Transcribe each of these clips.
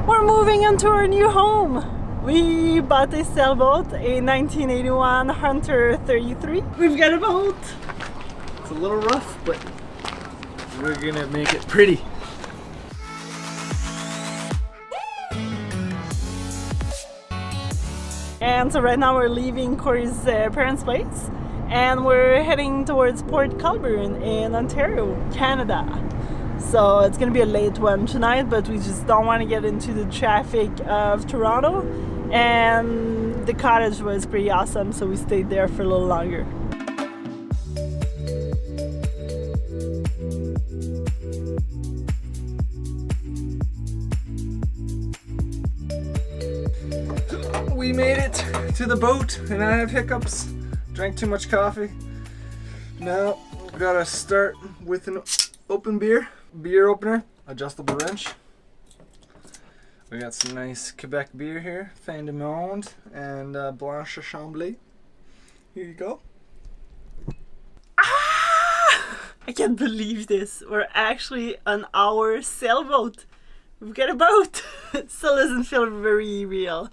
We're moving into our new home. We bought a sailboat, a 1981 Hunter 33. We've got a boat. It's a little rough, but we're gonna make it pretty. And so right now we're leaving Corey's parents' place and we're heading towards Port Colborne in Ontario, Canada. So it's gonna be a late one tonight, but we just don't want to get into the traffic of Toronto, and the cottage was pretty awesome, so we stayed there for a little longer. We made it to the boat and I have hiccups. Drank too much coffee. Now we gotta start with an open beer opener, adjustable wrench. We got some nice Quebec beer here, Fin de Monde and Blanche Chambly. Here you go. I can't believe this. We're actually on our sailboat. We've got a boat. It still doesn't feel very real.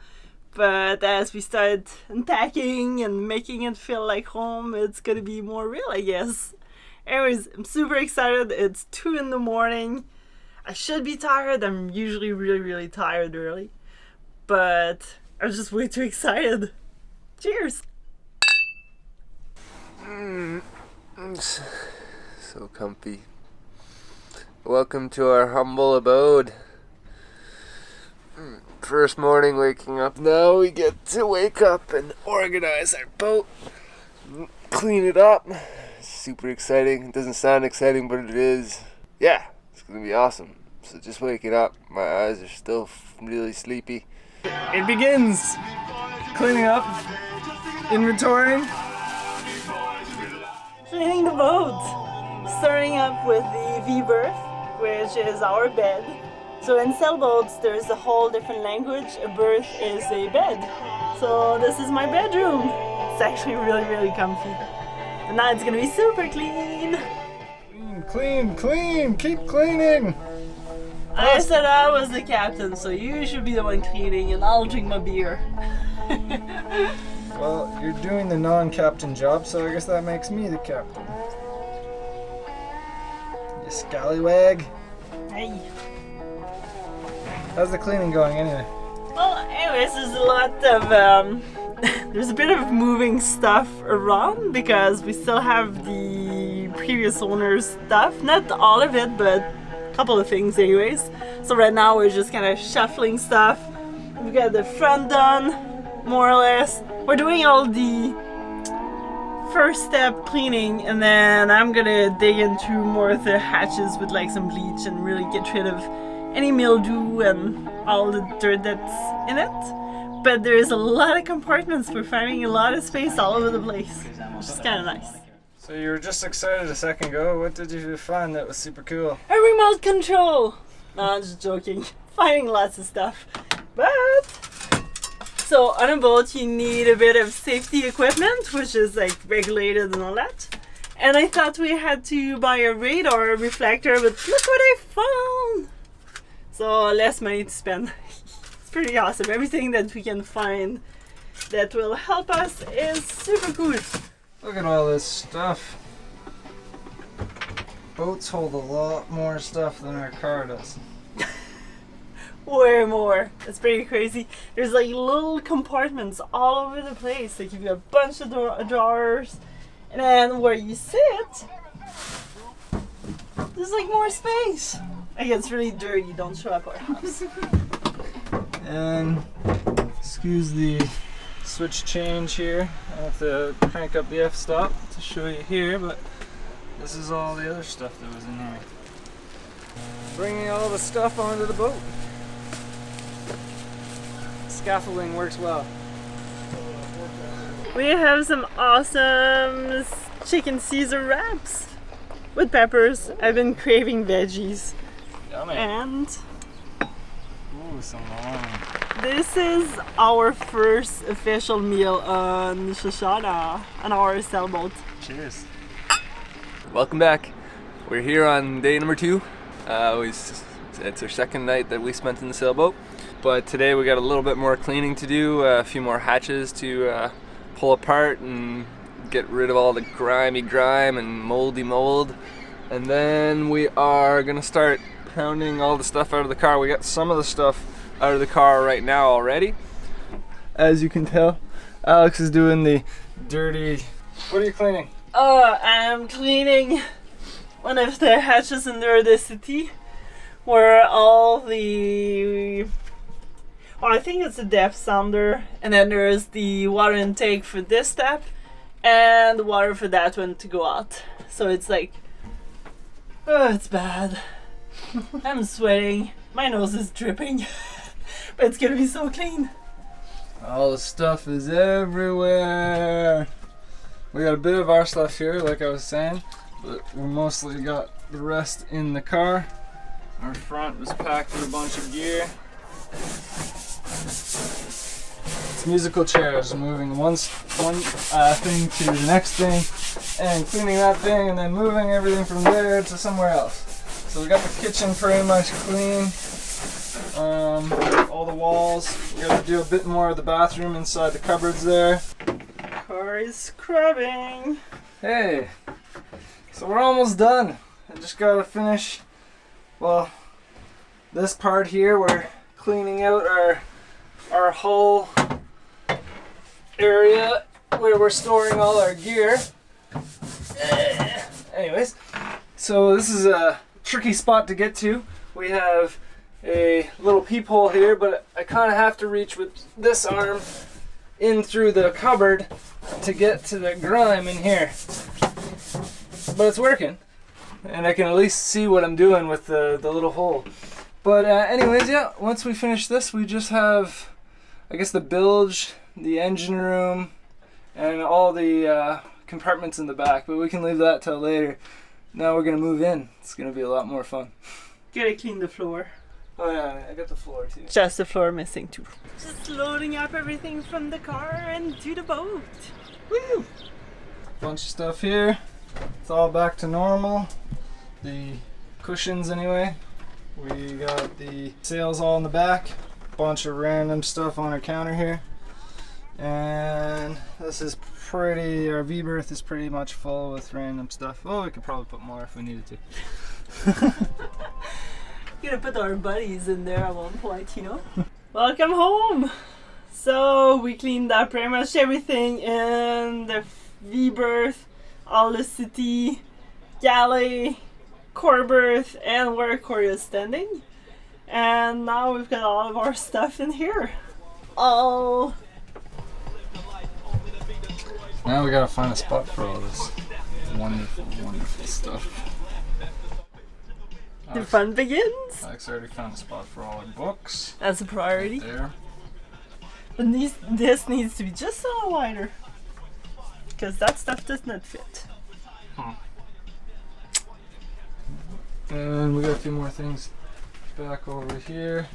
But as we start unpacking and making it feel like home, it's gonna be more real, I guess. Anyways, I'm super excited. It's 2 in the morning. I should be tired. I'm usually really tired early. But I was just way too excited. Cheers! So comfy. Welcome to our humble abode. First morning waking up. Now we get to wake up and organize our boat, clean it up. Super exciting. It doesn't sound exciting, but it is. Yeah, it's gonna be awesome. So just waking up, my eyes are still really sleepy. It begins! Cleaning up, inventorying. Cleaning the boat. Starting up with the V-berth, which is our bed. So in sailboats, there's a whole different language. A berth is a bed. So this is my bedroom. It's actually really comfy. And now it's gonna be super clean. Clean, keep cleaning. I said I was the captain, so you should be the one cleaning and I'll drink my beer. Well, you're doing the non-captain job, so I guess that makes me the captain. You scallywag. Hey. How's the cleaning going anyway? Well, anyways, there's a lot of, there's a bit of moving stuff around because we still have the previous owner's stuff. Not all of it, but a couple of things anyways. So right now we're just kind of shuffling stuff. We've got the front done, more or less. We're doing all the first step cleaning, and then I'm gonna dig into more of the hatches with like some bleach and really get rid of any mildew and all the dirt that's in it. But there's a lot of compartments. We're finding a lot of space all over the place, which is kind of nice. So you were just excited a second ago. What did you find that was super cool? A remote control! No, I'm just joking. Finding lots of stuff. But so on a boat you need a bit of safety equipment, which is like regulated and all that. And I thought we had to buy a radar reflector, but look what I found! So less money to spend. It's pretty awesome. Everything that we can find that will help us is super cool. Look at all this stuff. Boats hold a lot more stuff than our car does. Way more. It's pretty crazy. There's like little compartments all over the place. Like you've got a bunch of drawers, and then where you sit, there's like more space. It gets really dirty. Don't show up our house. And excuse the switch change here. I have to crank up the f-stop to show you here, but this is all the other stuff that was in here. Bringing all the stuff onto the boat. Scaffolding works well. We have some awesome chicken Caesar wraps with peppers. I've been craving veggies. Yummy. And Ooh, some lime. this is our first official meal on Shoshana, on our sailboat. Cheers. Welcome back. We're here on day number 2. We It's our second night that we spent in the sailboat, but today we got a little bit more cleaning to do, a few more hatches to pull apart and get rid of all the grimy grime and moldy mold. And then we are gonna start pounding all the stuff out of the car. We got some of the stuff out of the car right now already. As you can tell, Alex is doing the dirty... What are you cleaning? I'm cleaning one of the hatches under the city where all the... Well, I think it's a depth sounder, and then there's the water intake for this step and the water for that one to go out. So it's like, oh, it's bad. I'm sweating. My nose is dripping. But it's gonna be so clean. All the stuff is everywhere. We got a bit of our stuff here, like I was saying, but we mostly got the rest in the car. Our front was packed with a bunch of gear. It's musical chairs, moving one thing to the next thing, and cleaning that thing, and then moving everything from there to somewhere else. So we got the kitchen pretty much clean. All the walls. We got to do a bit more of the bathroom inside the cupboards there. Car is scrubbing. Hey, so we're almost done. I just gotta finish, well, this part here. We're cleaning out our whole area where we're storing all our gear. Anyways, so this is a tricky spot to get to. We have a little peephole here, but I kind of have to reach with this arm in through the cupboard to get to the grime in here. But it's working, and I can at least see what I'm doing with the little hole. But anyways, yeah, once we finish this, we just have, I guess, the bilge, the engine room, and all the compartments in the back, but we can leave that till later. Now we're gonna move in. It's gonna be a lot more fun. Gotta clean the floor. Oh yeah, I got the floor too. Just the floor missing too. Just loading up everything from the car into the boat. Woo! Bunch of stuff here. It's all back to normal. The cushions anyway. We got the sails all in the back. Bunch of random stuff on our counter here. And this is our V-berth is pretty much full with random stuff. Oh, we could probably put more if we needed to. Gonna put our buddies in there at one point, you know. Welcome home. So we cleaned up pretty much everything in the V-berth, all the city, galley, core berth, and where Corey is standing. And now we've got all of our stuff in here. All. Now we gotta find a spot for all this wonderful, wonderful stuff. The fun begins. Alex already found a spot for all our books. That's a priority. Right there. But this needs to be just a little wider, because that stuff does not fit. And we got a few more things back over here.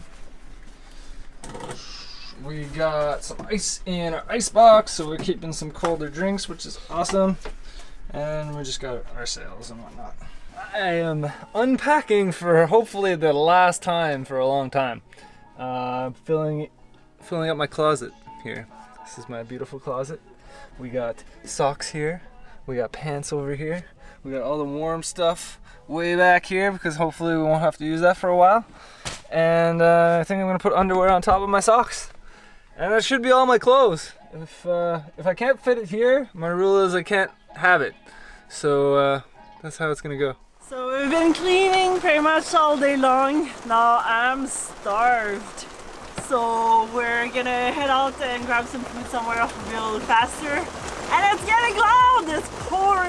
We got some ice in our ice box, so we're keeping some colder drinks, which is awesome. And we just got our sails and whatnot. I am unpacking for hopefully the last time for a long time. Filling up my closet here. This is my beautiful closet. We got socks here. We got pants over here. We got all the warm stuff way back here because hopefully we won't have to use that for a while. And I think I'm gonna put underwear on top of my socks. And that should be all my clothes. If I can't fit it here, my rule is I can't have it. So that's how it's gonna go. So we've been cleaning pretty much all day long. Now I'm starved. So we're gonna head out and grab some food somewhere a little faster. And it's getting loud! It's pouring